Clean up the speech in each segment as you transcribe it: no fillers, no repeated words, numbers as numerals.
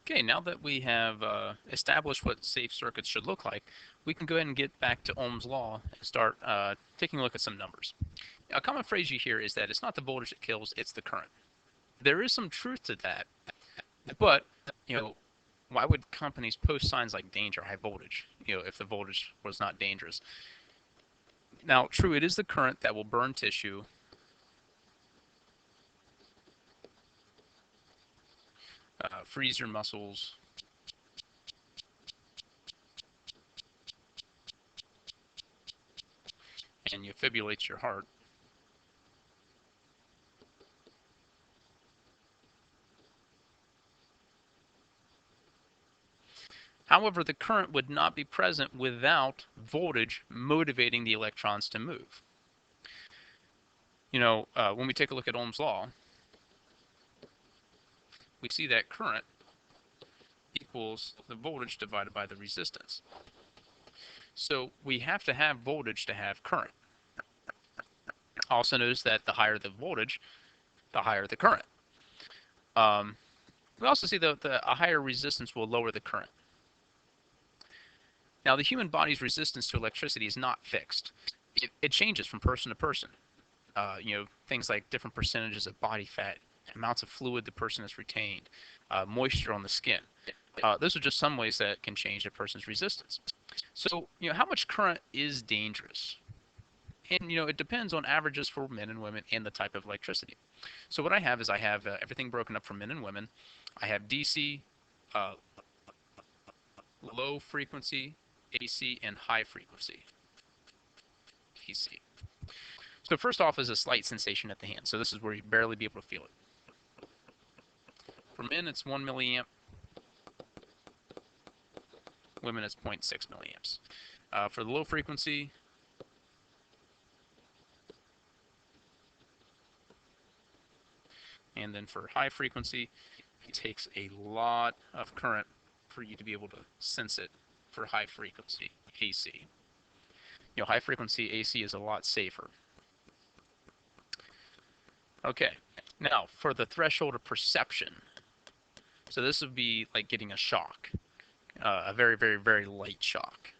Okay, now that we have established what safe circuits should look like, we can go ahead and get back to Ohm's law and start taking a look at some numbers. A common phrase you hear is that it's not the voltage that kills, it's the current. There is some truth to that, but you know, why would companies post signs like danger, high voltage, if the voltage was not dangerous? Now, true, it is the current that will burn tissue, freeze your muscles, and you fibrillate your heart. However, the current would not be present without voltage motivating the electrons to move. When we take a look at Ohm's law, we see that current equals the voltage divided by the resistance. So we have to have voltage to have current. Also notice that the higher the voltage, the higher the current. We also see that a higher resistance will lower the current. Now, the human body's resistance to electricity is not fixed. It changes from person to person. Things like different percentages of body fat, amounts of fluid the person has retained, moisture on the skin. Those are just some ways that can change a person's resistance. So, how much current is dangerous? And, it depends on averages for men and women and the type of electricity. So what I have is I have everything broken up for men and women. I have DC, uh, low frequency, AC, and high frequency, AC. So first off is a slight sensation at the hand. So this is where you barely be able to feel it. For men, it's 1 milliamp. Women, it's 0.6 milliamps. For the low frequency, and then for high frequency, it takes a lot of current for you to be able to sense it for high frequency AC. High frequency AC is a lot safer. Okay, now for the threshold of perception. So this would be like getting a shock, a very, very, very light shock.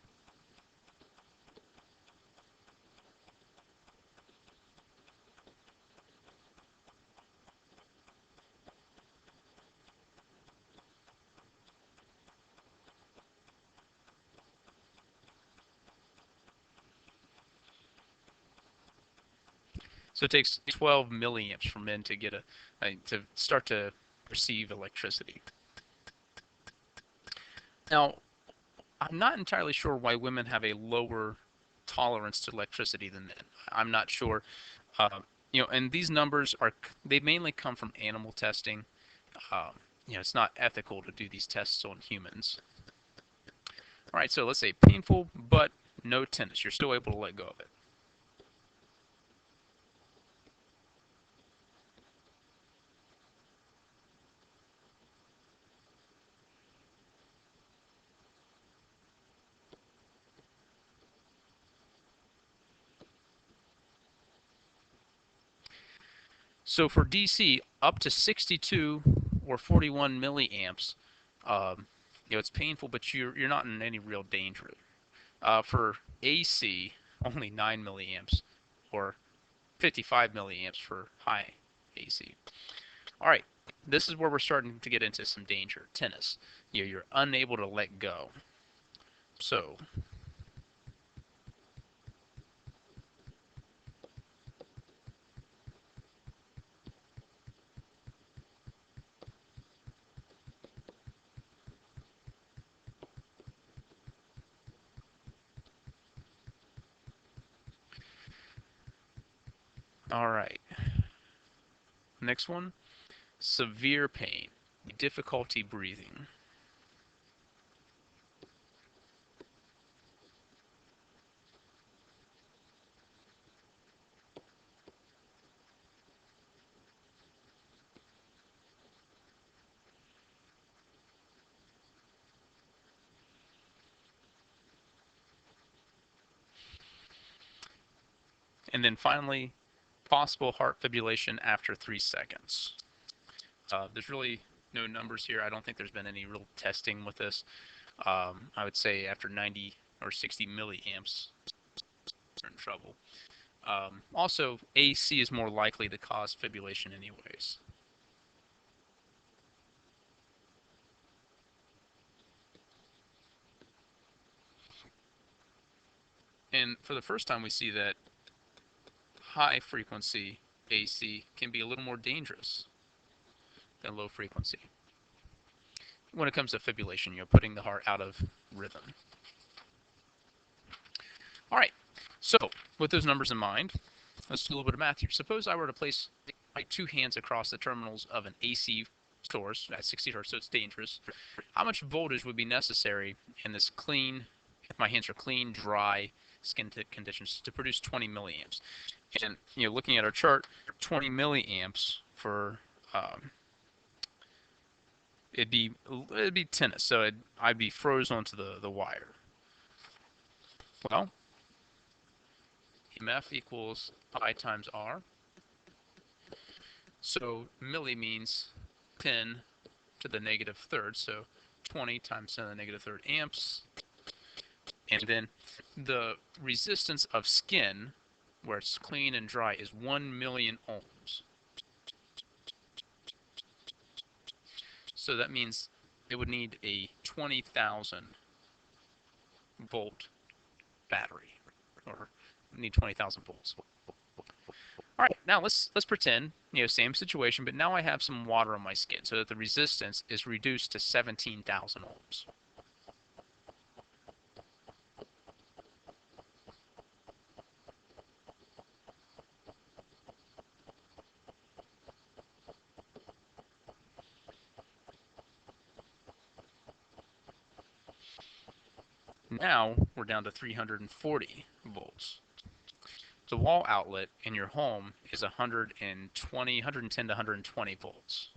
So it takes 12 milliamps for men to get to start to perceive electricity. Now, I'm not entirely sure why women have a lower tolerance to electricity than men. I'm not sure. Uh, and these numbers they mainly come from animal testing. Um, it's not ethical to do these tests on humans. All right, so let's say painful, but no tinnitus. You're still able to let go of it. So for DC, up to 62 or 41 milliamps, um, it's painful, but you're not in any real danger. For AC, only 9 milliamps, or 55 milliamps for high AC. All right, this is where we're starting to get into some danger. Tennis, you're unable to let go. So, all right, next one, severe pain, difficulty breathing. And then finally, possible heart fibrillation after 3 seconds. There's really no numbers here. I don't think there's been any real testing with this. I would say after 90 or 60 milliamps, you're in trouble. Also, AC is more likely to cause fibrillation anyways. And for the first time, we see that high frequency AC can be a little more dangerous than low frequency when it comes to fibrillation, putting the heart out of rhythm. All right, so with those numbers in mind, let's do a little bit of math here. Suppose I were to place my two hands across the terminals of an AC source at 60 hertz, so it's dangerous. How much voltage would be necessary in this clean, if my hands are clean, dry skin conditions, to produce 20 milliamps? And looking at our chart, 20 milliamps for it'd be tennis, so I'd be froze onto the wire. Well, EMF equals I times R. So milli means 10 to the negative third, so 20 times 10 to the negative third amps. And then the resistance of skin, where it's clean and dry, is 1 million ohms. So that means it would need a 20,000 volt battery, or need 20,000 volts. All right, now let's pretend, same situation, but now I have some water on my skin so that the resistance is reduced to 17,000 ohms. Now we're down to 340 volts. The wall outlet in your home is 110 to 120 volts.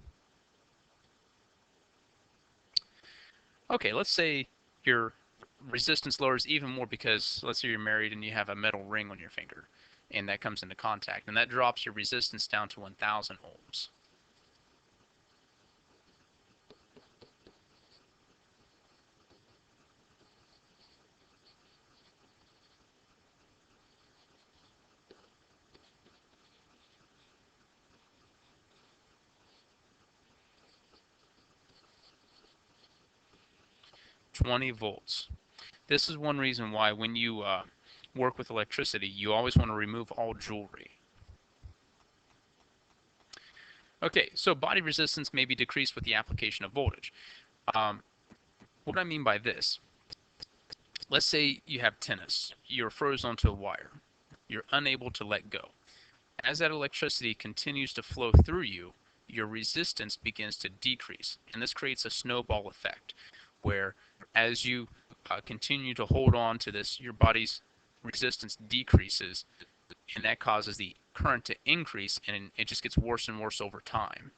Okay, let's say your resistance lowers even more because let's say you're married and you have a metal ring on your finger and that comes into contact, and that drops your resistance down to 1,000 ohms. "20 volts. This is one reason why when you work with electricity, you always want to remove all jewelry. Okay, so body resistance may be decreased with the application of voltage. What I mean by this, let's say you have tennis. You're frozen onto a wire. You're unable to let go. As that electricity continues to flow through you, your resistance begins to decrease. And this creates a snowball effect where as you continue to hold on to this, your body's resistance decreases, and that causes the current to increase, and it just gets worse and worse over time.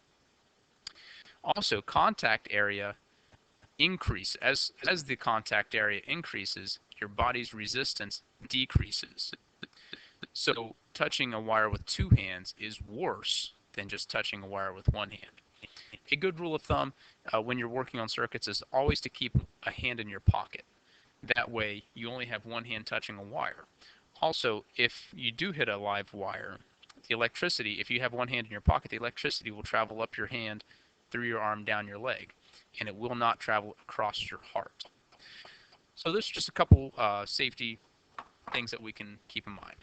Also, contact area increase. As the contact area increases, your body's resistance decreases. So touching a wire with two hands is worse than just touching a wire with one hand. A good rule of thumb when you're working on circuits is always to keep a hand in your pocket. That way you only have one hand touching a wire. Also, if you do hit a live wire, the electricity, if you have one hand in your pocket, the electricity will travel up your hand, through your arm, down your leg, and it will not travel across your heart. So there's just a couple safety things that we can keep in mind.